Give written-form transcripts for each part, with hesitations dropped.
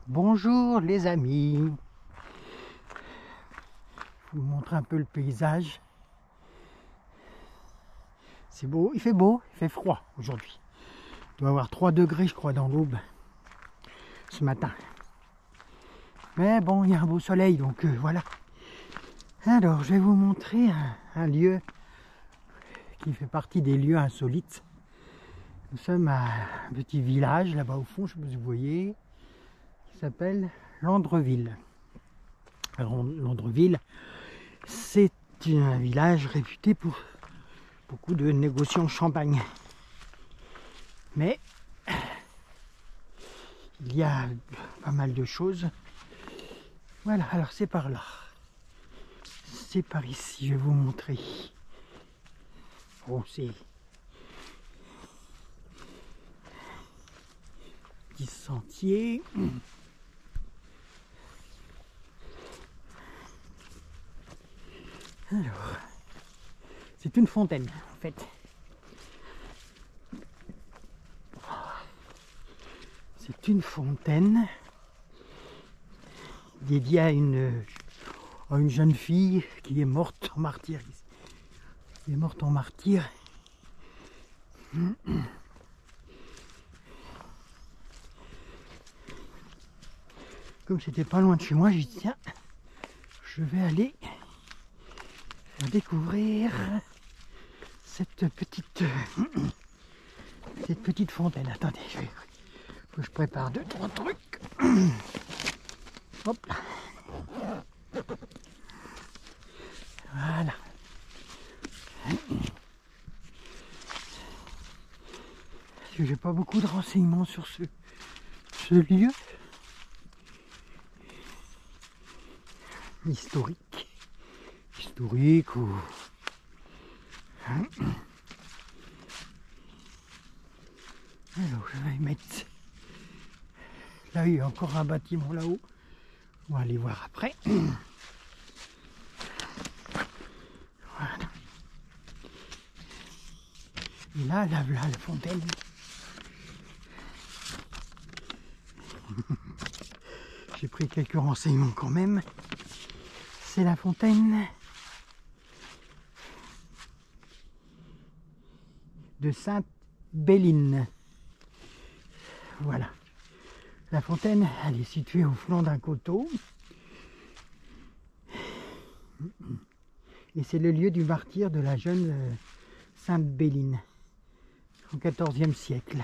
Bonjour les amis, je vous montre un peu le paysage. C'est beau, il fait froid aujourd'hui. Il doit y avoir 3 degrés je crois dans l'Aube ce matin. Mais bon, il y a un beau soleil donc voilà. Alors je vais vous montrer un lieu qui fait partie des lieux insolites. Nous sommes à un petit village là-bas au fond, je sais pas si vous voyez, qui s'appelle Landreville. Alors Landreville, c'est un village réputé pour beaucoup de négociants champagne. Mais il y a pas mal de choses. Voilà, alors c'est par là. C'est par ici, je vais vous montrer. Oh, c'est petit sentier. Alors, c'est une fontaine en fait. C'est une fontaine dédiée à une jeune fille qui est morte en martyr. Qui est morte en martyr. Comme c'était pas loin de chez moi, j'ai dit tiens, je vais aller découvrir cette petite fontaine. Attendez, faut que je prépare 2-3 trucs. Hop là. Voilà. Parce que j'ai pas beaucoup de renseignements sur ce lieu historique ou alors je vais mettre là, il y a encore un bâtiment là-haut, on va aller voir après. Voilà. Et là la fontaine. J'ai pris quelques renseignements quand même. C'est la fontaine de Sainte-Béline. Voilà. La fontaine, elle est située au flanc d'un coteau. Et c'est le lieu du martyre de la jeune Sainte-Béline au XIVe siècle.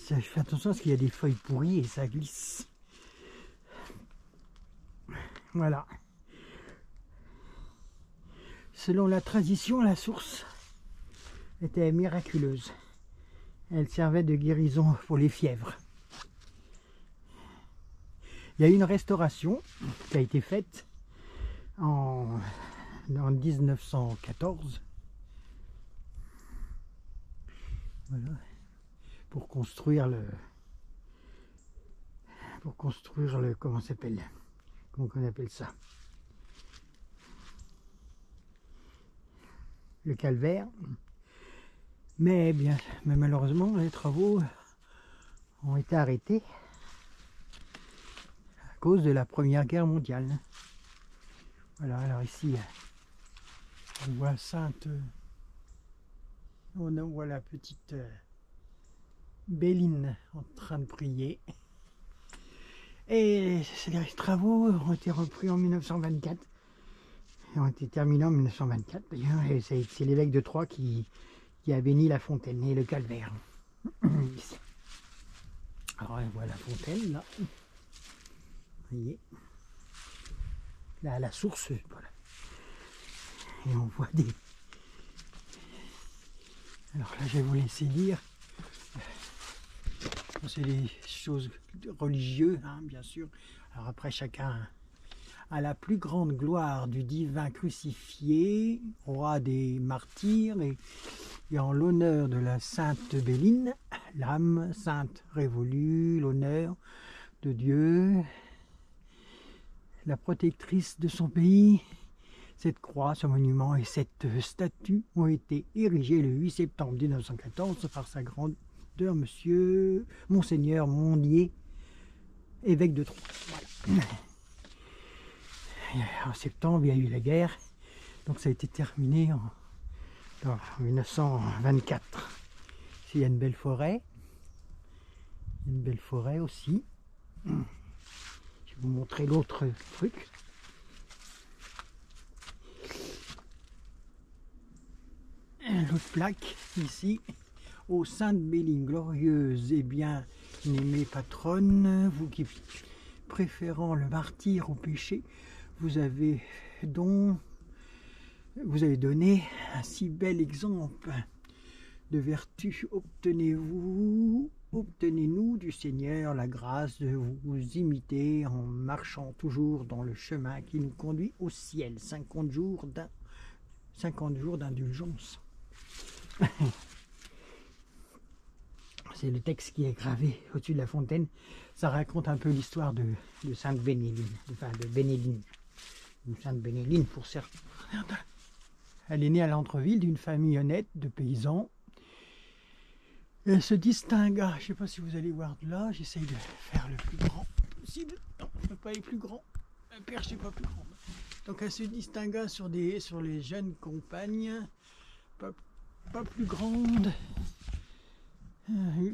Je fais attention parce qu'il y a des feuilles pourries et ça glisse. Voilà. Selon la tradition, la source était miraculeuse. Elle servait de guérison pour les fièvres. Il y a eu une restauration qui a été faite en 1914. Voilà. Pour construire le comment s'appelle, comment on appelle ça, le calvaire. Mais malheureusement les travaux ont été arrêtés à cause de la Première Guerre mondiale. Voilà, alors ici on voit on voit la petite Béline en train de prier. Et les travaux ont été repris en 1924 et ont été terminés en 1924 d'ailleurs, et c'est l'évêque de Troyes qui a béni la fontaine et le calvaire. Ici. Alors on voit la fontaine là. Vous voyez. Là à la source, voilà. Et on voit des... Alors là je vais vous laisser lire. C'est des choses religieuses, hein, bien sûr. Alors après, chacun a la plus grande gloire du divin crucifié, roi des martyrs, et en l'honneur de la sainte Béline, l'âme sainte révolue, l'honneur de Dieu, la protectrice de son pays. Cette croix, ce monument et cette statue ont été érigés le 8 septembre 1914 par sa grande docteur monsieur Monseigneur Monnier, évêque de Troyes. Voilà. En septembre, il y a eu la guerre, donc ça a été terminé en 1924. Ici, il y a une belle forêt. Une belle forêt aussi. Je vais vous montrer l'autre truc. L'autre plaque ici. Ô Sainte Béline, glorieuse et bien aimée patronne, vous qui préférant le martyre au péché, vous avez donné un si bel exemple de vertu. Obtenez-nous du Seigneur la grâce de vous imiter en marchant toujours dans le chemin qui nous conduit au ciel. 50 jours d'indulgence. C'est le texte qui est gravé au-dessus de la fontaine. Ça raconte un peu l'histoire de Sainte Bénéline, enfin de Bénéline, ou Sainte Bénéline pour certains. Elle est née à Landreville d'une famille honnête de paysans. Elle se distingua, je ne sais pas si vous allez voir de là, j'essaye de faire le plus grand possible. Non, je ne peux pas aller plus grand. La perche n'est pas plus grande. Donc elle se distingua sur les jeunes compagnes, pas plus grandes,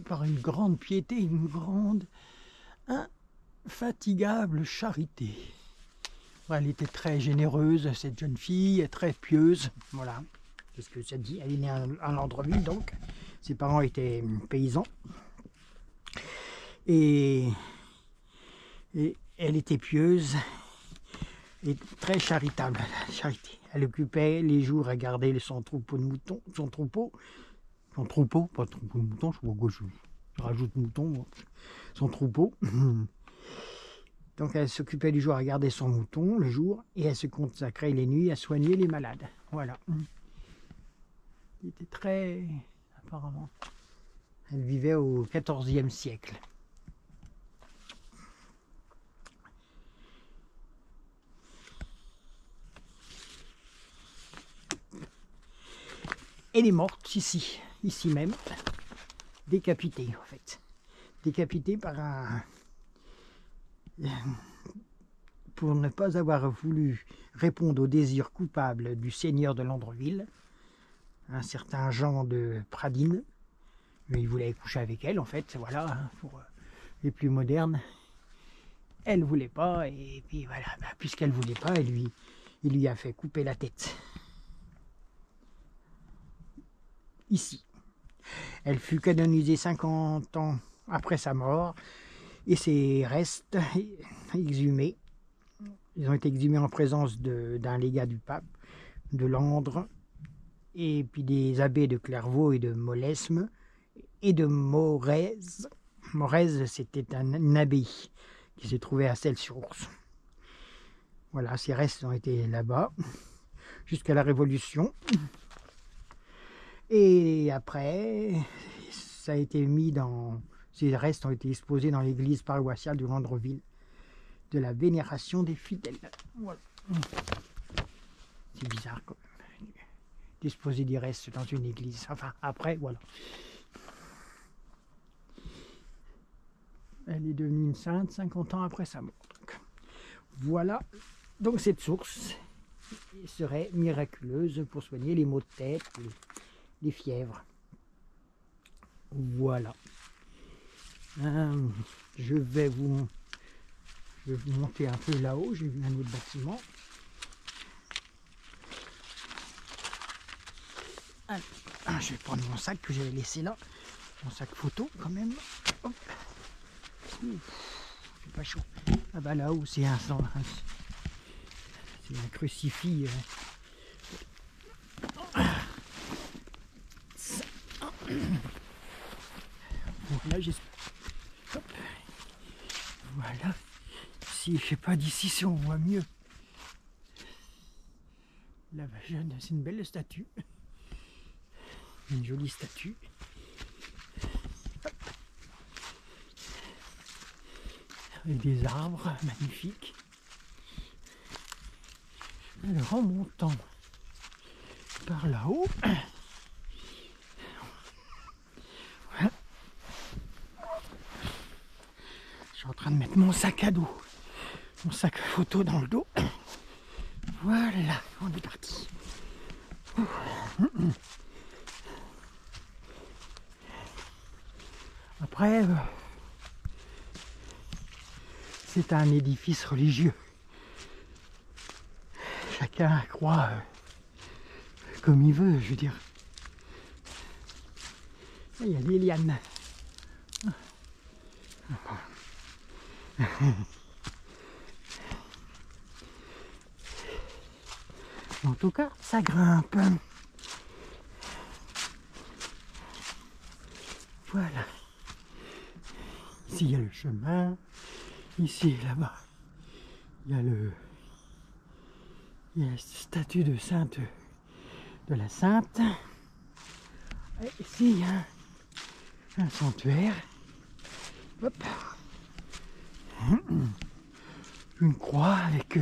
par une grande piété, une grande infatigable charité. Elle était très généreuse, cette jeune fille, et très pieuse, voilà. Parce que ça dit, elle est née à Landreville, donc ses parents étaient paysans. Et elle était pieuse et très charitable, la charité. Elle occupait les jours à garder son troupeau de moutons, pas troupeau de moutons, je rajoute mouton, son troupeau. Donc elle s'occupait du jour à garder son mouton le jour et elle se consacrait les nuits à soigner les malades. Voilà. Il était très... apparemment. Elle vivait au XIVe siècle. Elle est morte ici même, décapitée en fait. Décapitée par un... pour ne pas avoir voulu répondre au désir coupable du seigneur de Landreville, un certain Jean de Pradine. Mais il voulait coucher avec elle en fait, voilà, pour les plus modernes. Elle voulait pas, et puis voilà, puisqu'elle voulait pas, il lui a fait couper la tête. Ici. Elle fut canonisée 50 ans après sa mort, et ses restes exhumés. Ils ont été exhumés en présence d'un légat du pape de Langres, et puis des abbés de Clairvaux et de Molesme, et de Morez. Morez, c'était une abbaye qui se trouvait à Celles-sur-Ource. Voilà, ces restes ont été là-bas, jusqu'à la Révolution. Et après, ça a été mis dans... Ces restes ont été exposés dans l'église paroissiale de Landreville, de la vénération des fidèles. Voilà. C'est bizarre quand même, d'exposer des restes dans une église. Enfin, après, voilà. Elle est devenue une sainte 50 ans après sa mort. Donc, voilà. Donc cette source serait miraculeuse pour soigner les maux de tête, les fièvres. Voilà. Je vais vous monter un peu là-haut. J'ai vu un autre bâtiment. Alors, je vais prendre mon sac que j'avais laissé là. Mon sac photo quand même. Hop. C'est pas chaud. Ah bah là-haut c'est un crucifix. Voilà, voilà. Si je sais pas d'ici si on voit mieux. La jeune, c'est une belle statue. Une jolie statue. Avec des arbres magnifiques. Alors en montant par là-haut, voilà. train de mettre mon sac à dos, mon sac photo dans le dos. Voilà, on est parti. Après, c'est un édifice religieux. Chacun croit comme il veut, je veux dire. Il y a des lianes. En tout cas, ça grimpe. Voilà. Ici, il y a le chemin. Ici, là-bas, il y a la statue de Sainte, de la Sainte. Et ici, il y a un sanctuaire. Hop. Une croix avec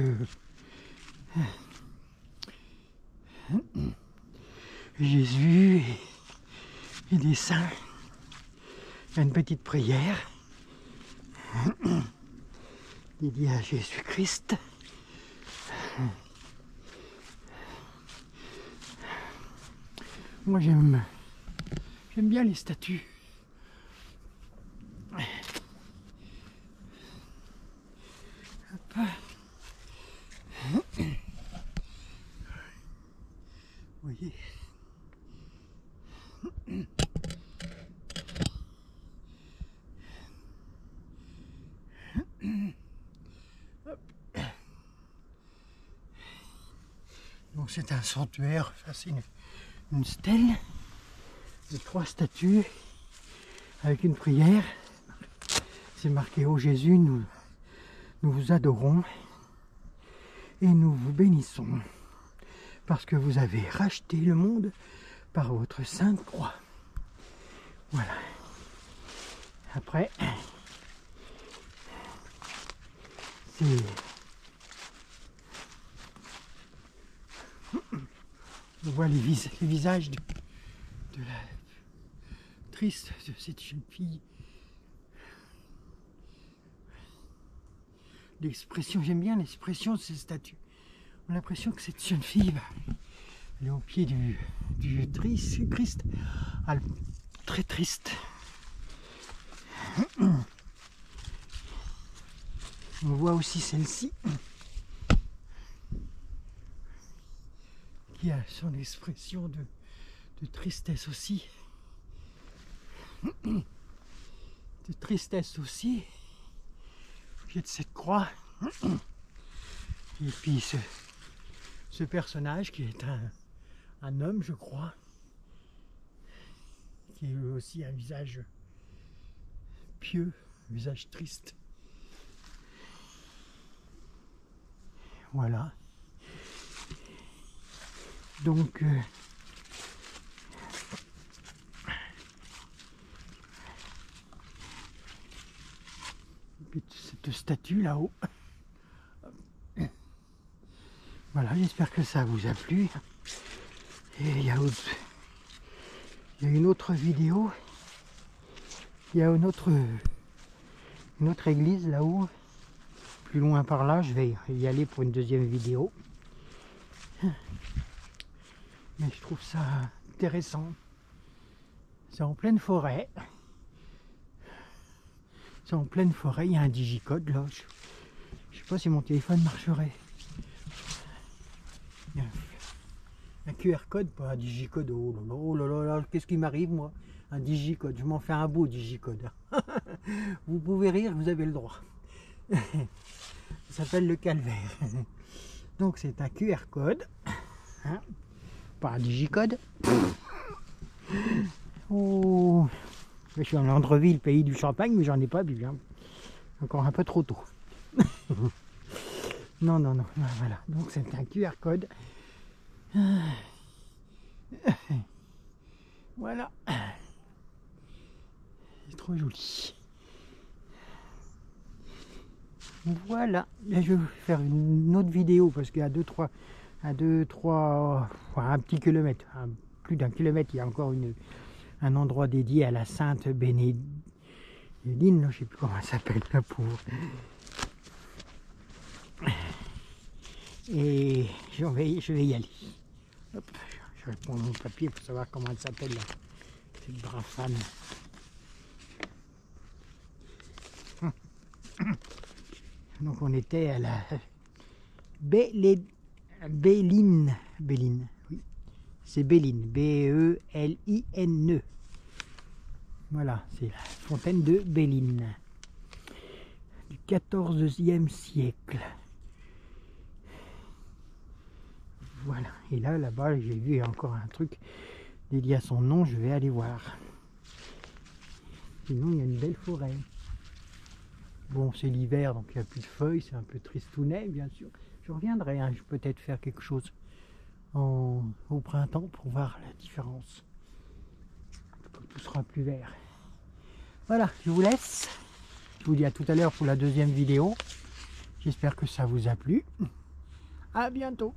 Jésus et des saints. Il y a une petite prière dédiée à Jésus-Christ. Moi j'aime bien les statues. Hop. Vous voyez. Donc c'est un sanctuaire, ça c'est une stèle de 3 statues avec une prière. C'est marqué: ô Jésus, nous vous adorons et nous vous bénissons parce que vous avez racheté le monde par votre sainte croix. Voilà. Après, on voit les visages de la triste de cette jeune fille. L'expression, j'aime bien l'expression de ces statues. On a l'impression que cette jeune fille, elle est au pied du Christ, très triste. On voit aussi celle-ci qui a son expression de tristesse aussi. De tristesse aussi. Au pied de cette croix. Et puis ce personnage qui est un homme, je crois, qui a aussi un visage pieux, un visage triste. Voilà. Donc cette statue là-haut. Voilà, j'espère que ça vous a plu. Et il y a une autre vidéo. Il y a une autre église là-haut. Plus loin par là, je vais y aller pour une deuxième vidéo. Mais je trouve ça intéressant. C'est en pleine forêt. C'est en pleine forêt, il y a un digicode là. Je sais pas si mon téléphone marcherait. Il y a un QR code, pas un digicode. Oh là là là, qu'est-ce qui m'arrive moi? Un digicode, je m'en fais un beau digicode. Vous pouvez rire, vous avez le droit. Ça s'appelle le calvaire. Donc c'est un QR code. Hein, pas un digicode. Oh, je suis en Landreville, pays du champagne, mais j'en ai pas bu. Hein. Encore un peu trop tôt. Non, voilà. Donc c'est un QR code. Voilà. C'est trop joli. Voilà. Là, je vais faire une autre vidéo parce qu'il y a 2-3, un petit kilomètre, plus d'un kilomètre, il y a encore un endroit dédié à la Sainte Éline, là, je sais plus comment elle s'appelle, la pauvre. Et je vais y aller. Hop, je vais prendre mon papier pour savoir comment elle s'appelle, là, cette brave femme. Donc on était à la Béline, oui, c'est Béline, B-E-L-I-N-E. Voilà, c'est la fontaine de Béline, du XIVe siècle. Voilà, et là-bas, j'ai vu encore un truc dédié à son nom, je vais aller voir. Sinon, il y a une belle forêt. Bon, c'est l'hiver, donc il n'y a plus de feuilles, c'est un peu tristounet, bien sûr. Je reviendrai, hein, je vais peut-être faire quelque chose au printemps pour voir la différence. Quand tout sera plus vert. Voilà, je vous laisse. Je vous dis à tout à l'heure pour la deuxième vidéo. J'espère que ça vous a plu. À bientôt.